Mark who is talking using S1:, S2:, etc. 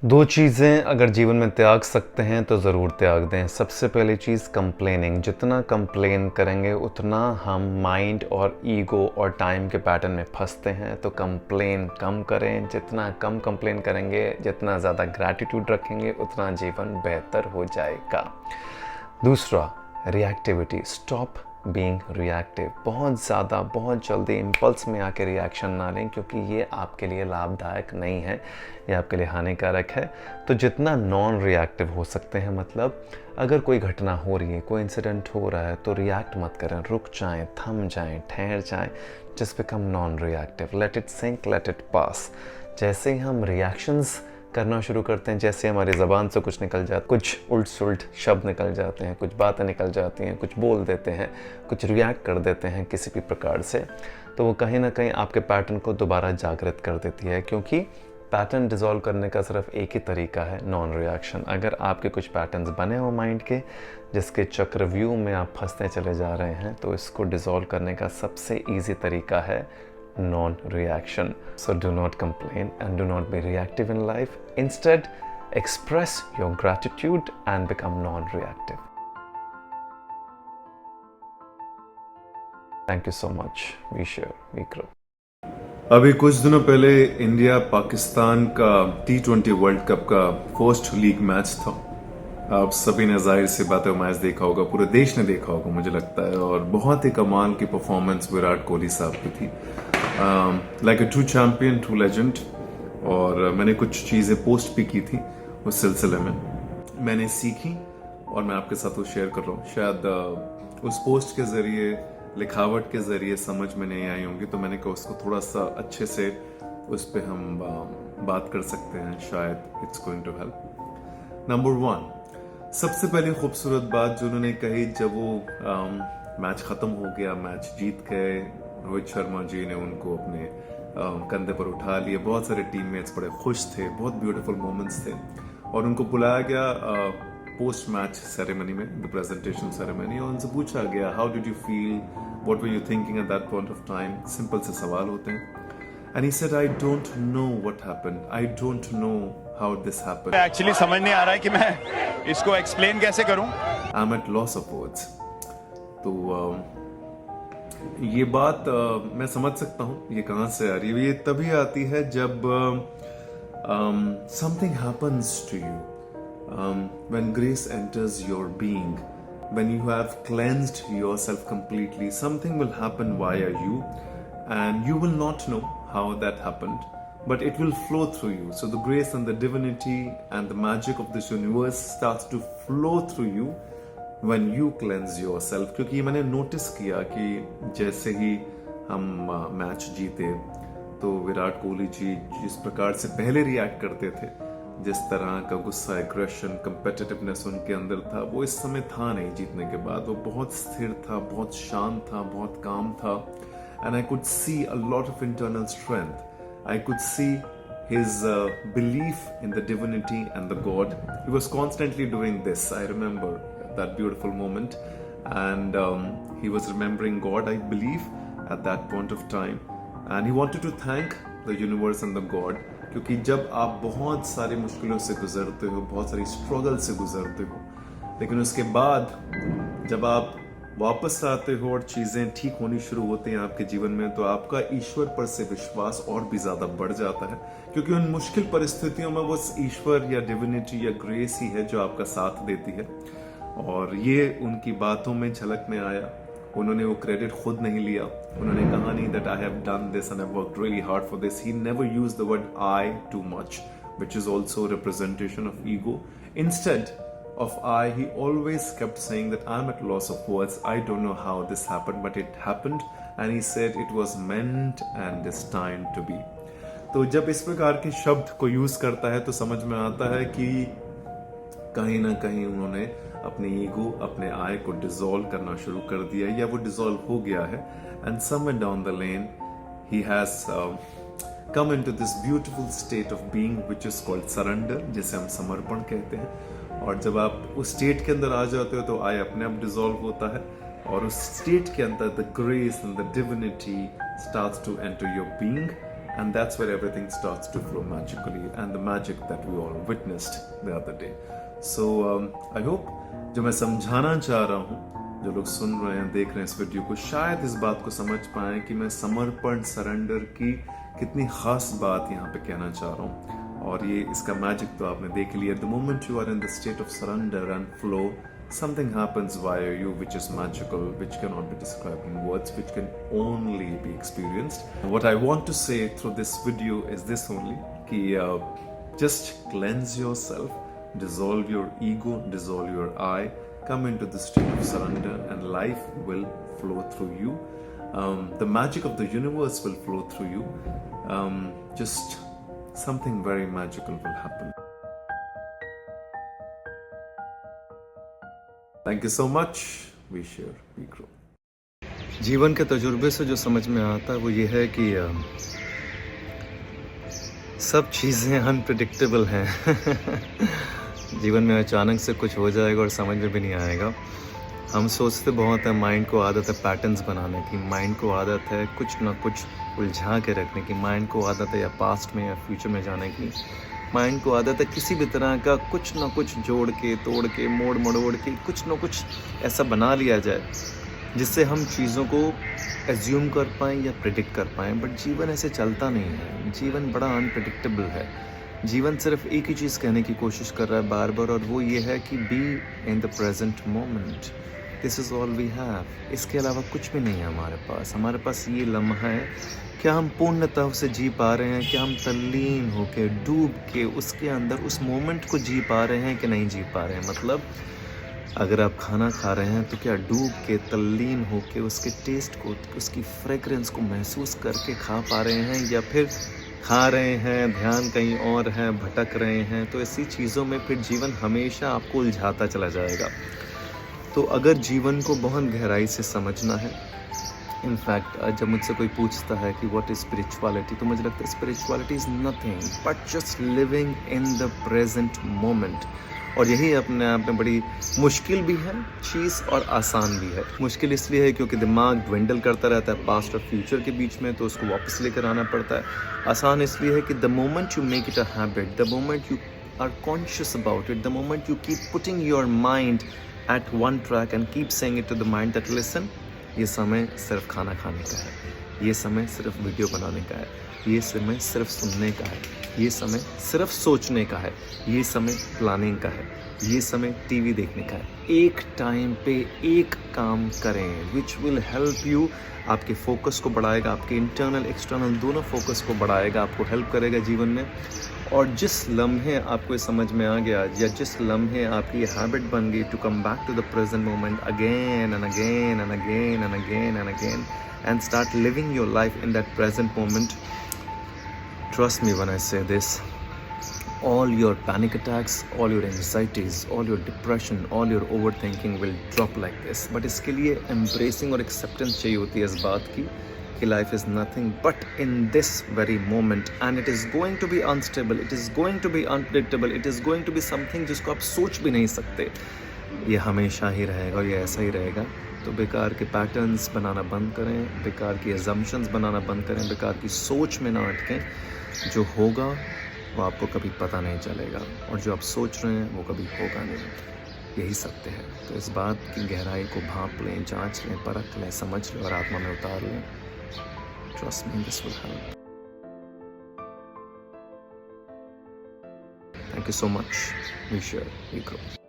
S1: दो चीज़ें अगर जीवन में त्याग सकते हैं तो ज़रूर त्याग दें। सबसे पहली चीज़ कंप्लेनिंग। जितना कंप्लेन करेंगे उतना हम माइंड और ईगो और टाइम के पैटर्न में फंसते हैं। तो कंप्लेन कम करें। जितना कम कंप्लेन करेंगे, जितना ज़्यादा ग्रैटिट्यूड रखेंगे, उतना जीवन बेहतर हो जाएगा। दूसरा, रिएक्टिविटी। Stop being reactive. बहुत जल्दी इम्पल्स में आके रिएक्शन ना लें, क्योंकि ये आपके लिए लाभदायक नहीं है, ये आपके लिए हानिकारक है। तो जितना नॉन रिएक्टिव हो सकते हैं, मतलब अगर कोई घटना हो रही है, कोई इंसिडेंट हो रहा है, तो रिएक्ट मत करें, रुक जाएं, थम जाएं, ठहर जाएं। Just become non reactive, let it sink, let it pass. जैसे ही हम रिएक्शंस करना शुरू करते हैं, जैसे हमारी ज़बान से कुछ निकल जाता, कुछ उल्ट सुल्ट शब्द निकल जाते हैं, कुछ बातें निकल जाती हैं, कुछ बोल देते हैं, कुछ रिएक्ट कर देते हैं किसी भी प्रकार से, तो वो कहीं ना कहीं आपके पैटर्न को दोबारा जागृत कर देती है। क्योंकि पैटर्न डिज़ोल्व करने का सिर्फ एक ही तरीका है, नॉन रिएक्शन। अगर आपके कुछ पैटर्न्स बने हो माइंड के, जिसके चक्रव्यूह में आप फंसते चले जा रहे हैं, तो इसको डिज़ोल्व करने का सबसे ईजी तरीका है non-reaction. So do not complain and do not be reactive in life. Instead, express your gratitude and become non-reactive. Thank you so much. We share, we grow.
S2: अभी कुछ दिनों पहले इंडिया पाकिस्तान का T20 वर्ल्ड कप का first league match था। आप सभी ने जाहिर सी बात है मैच देखा होगा, पूरे देश ने देखा होगा मुझे लगता है, और बहुत ही कमाल की परफॉर्मेंस विराट कोहली साहब की थी। Like a true champion, true legend. और मैंने कुछ चीज़ें पोस्ट भी की थी उस सिलसिले में, मैंने सीखी और मैं आपके साथ वो शेयर कर रहा हूँ। शायद उस पोस्ट के ज़रिए, लिखावट के ज़रिए समझ में नहीं आई होंगी, तो मैंने कहा उसको थोड़ा सा अच्छे से उस पर हम बात कर सकते हैं, शायद it's going to help. Number 1, सबसे पहले खूबसूरत बात जो उन्होंने कही, जब वो मैच ख़त्म हो गया, मैच जीत गए, रोहित शर्मा जी ने उनको अपने कंधे पर उठा लिया, बहुत सारे टीममेट्स बड़े खुश थे, बहुत ब्यूटीफुल मोमेंट्स थे, और उनको बुलाया गया पोस्ट मैच सेरेमनी में, द प्रेजेंटेशन सेरेमनी, और उनसे पूछा गया how did you feel, what were you thinking at that point of time. Simple से सवाल होते हैं। And he said I don't know what happened, I don't know how this happened.
S3: Actually समझ नहीं आ रहा है कि मैं इसको एक्सप्लेन कैसे करूं।
S2: I am at loss of words. तो ये बात मैं समझ सकता हूँ ये कहाँ से आ रही है। ये तभी आती है जब something happens to you, when grace enters your being, when you have cleansed yourself completely, something will happen via you, and you will not know how that happened, but it will flow through you. So the grace and the divinity and the magic of this universe starts to flow through you when you cleanse yourself. क्योंकि मैंने notice किया कि जैसे ही हम match जीते, तो विराट कोहली जी जिस प्रकार से पहले रिएक्ट करते थे, जिस तरह का गुस्सा, एग्रेशन, कंपेटिटिवनेस उनके अंदर था, वो इस समय था नहीं जीतने के बाद। वो बहुत स्थिर था, बहुत शांत था, बहुत काम था, and I could see a lot of internal strength. I could see his belief in the divinity and the God. He was constantly doing this. I remember that beautiful moment, and he was remembering God, I believe, at that point of time, and he wanted to thank the universe and the God. क्योंकि जब आप बहुत सारी मुश्किलों से गुजरते हो, बहुत सारी स्ट्रगल से गुजरते हो, लेकिन उसके बाद जब आप वापस आते हो और चीज़ें ठीक होनी शुरू होती हैं आपके जीवन में, तो आपका ईश्वर पर से विश्वास और भी ज़्यादा बढ़ जाता है। क्योंकि उन मुश्किल परिस्थितियों में वो ईश्वर या डिविनिटी या ग्रेस ही है जो आपका साथ देती है। और ये उनकी बातों में झलक में आया। उन्होंने वो क्रेडिट खुद नहीं लिया। उन्होंने कहा नहीं that I have done this and I worked really hard for this. He never used the word I too much, which is also a representation of ego. Instead of I, he always kept saying that I'm at loss of words. I don't know how this happened, but it happened, and he said it was meant and destined to be. तो जब इस प्रकार के शब्द को use करता है, तो समझ में आता है कि कहीं ना कहीं उन्होंने अपने ईगो, अपने आई को डिसॉल्व करना शुरू कर दिया, या वो डिसॉल्व हो गया है। And somewhere down the lane he has come into this beautiful state of being which is called surrender, जिसे हम समर्पण कहते हैं। और जब आप उस स्टेट के अंदर आ जाते हो, तो आई अपने आप डिसॉल्व होता है, और उस स्टेट के अंदर the grace and the divinity starts to enter your being, and that's where everything starts to flow magically, and the magic that we all witnessed the other day. So I hope जो मैं समझाना चाह रहा हूँ, जो लोग सुन रहे हैं, देख रहे हैं इस वीडियो को, शायद इस बात को समझ पाएं कि मैं समर्पण, सरेंडर की कितनी खास बात यहाँ पे कहना चाह रहा हूँ. और ये इसका मैजिक तो आपने देख लिया. The moment you are in the state of surrender and flow, something happens via you which is magical, which cannot be described in words, which can only be experienced. What I want to say through this video is this only, कि just cleanse yourself, dissolve your ego, dissolve your I, come into the state of surrender, and life will flow through you. The magic of the universe will flow through you. Just something very magical will happen. Thank you so much. We share, we grow.
S1: जीवन के तजुर्बे से जो समझ में आता है वो ये है कि सब चीज़ें अनप्रिडिक्टेबल हैं. जीवन में अचानक से कुछ हो जाएगा और समझ में भी नहीं आएगा. हम सोचते बहुत है, माइंड को आदत है पैटर्न्स बनाने की, माइंड को आदत है कुछ ना कुछ उलझा के रखने की, माइंड को आदत है या पास्ट में या फ्यूचर में जाने की, माइंड को आदत है किसी भी तरह का कुछ ना कुछ जोड़ के, तोड़ के, मोड़ मड़ोड़ के कुछ ना कुछ ऐसा बना लिया जाए जिससे हम चीज़ों को एज्यूम कर पाएँ या प्रिडिक्ट कर पाएँ. बट जीवन ऐसे चलता नहीं है. जीवन बड़ा अनप्रिडिक्टेबल है. जीवन सिर्फ एक ही चीज़ कहने की कोशिश कर रहा है बार बार, और वो ये है कि be in the present moment. This is all we have. इसके अलावा कुछ भी नहीं है हमारे पास. हमारे पास ये लम्हा है. क्या हम पूर्णतः उसे जी पा रहे हैं? क्या हम तल्लीन होके, डूब के उसके अंदर उस मोमेंट को जी पा रहे हैं कि नहीं जी पा रहे हैं? मतलब अगर आप खाना खा रहे हैं तो क्या डूब के, तल्लीन होके उसके टेस्ट को, उसकी फ्रेगरेंस को महसूस करके खा पा रहे हैं, या फिर खा रहे हैं, ध्यान कहीं और है, भटक रहे हैं? तो ऐसी चीज़ों में फिर जीवन हमेशा आपको उलझाता चला जाएगा. तो अगर जीवन को बहुत गहराई से समझना है, इनफैक्ट जब मुझसे कोई पूछता है कि व्हाट इज़ स्पिरिचुअलिटी, तो मुझे लगता है spirituality is nothing but just living in the present moment. और यही अपने आप में बड़ी मुश्किल भी है चीज़ और आसान भी है. मुश्किल इसलिए है क्योंकि दिमाग ड्वेंडल करता रहता है पास्ट और फ्यूचर के बीच में, तो उसको वापस लेकर आना पड़ता है. आसान इसलिए है कि the moment you make it a habit, the moment you are conscious about it, the moment you keep putting your mind at one track and keep saying it to the mind that listen, ये समय सिर्फ खाना खाने का है, ये समय सिर्फ वीडियो बनाने का है, ये समय सिर्फ सुनने का है, ये समय सिर्फ सोचने का है, ये समय प्लानिंग का है, ये समय टीवी देखने का है. एक टाइम पे एक काम करें विच विल हेल्प यू. आपके फोकस को बढ़ाएगा, आपके इंटरनल एक्सटर्नल दोनों फोकस को बढ़ाएगा, आपको हेल्प करेगा जीवन में. और जिस लम्हे आपको समझ में आ गया, या जिस लम्हे आपकी ये हैबिट बन गई to come back to the present moment again and again and again and again and again and start living your life in that present moment, trust me when I say this, all your panic attacks, all your anxieties, all your depression, all your overthinking will drop like this. But इसके लिए embracing और acceptance चाहिए होती है इस बात की कि life is nothing but in this very moment, and it is going to be unstable, it is going to be unpredictable, it is going to be something जिसको आप सोच भी नहीं सकते. ये हमेशा ही रहेगा और ये ऐसा ही रहेगा. तो बेकार के पैटर्न्स बनाना बंद करें, बेकार की assumptions बनाना बंद करें, बेकार की सोच में ना अटकें. जो होगा वो आपको कभी पता नहीं चलेगा, और जो आप सोच रहे हैं वो कभी होगा नहीं. यही सत्य है. तो इस बात की गहराई को भांप लें, जांच लें, परख लें, समझ लें और आत्मा में उतार लें. Trust me, this will help. Thank you so much. We share, we grow.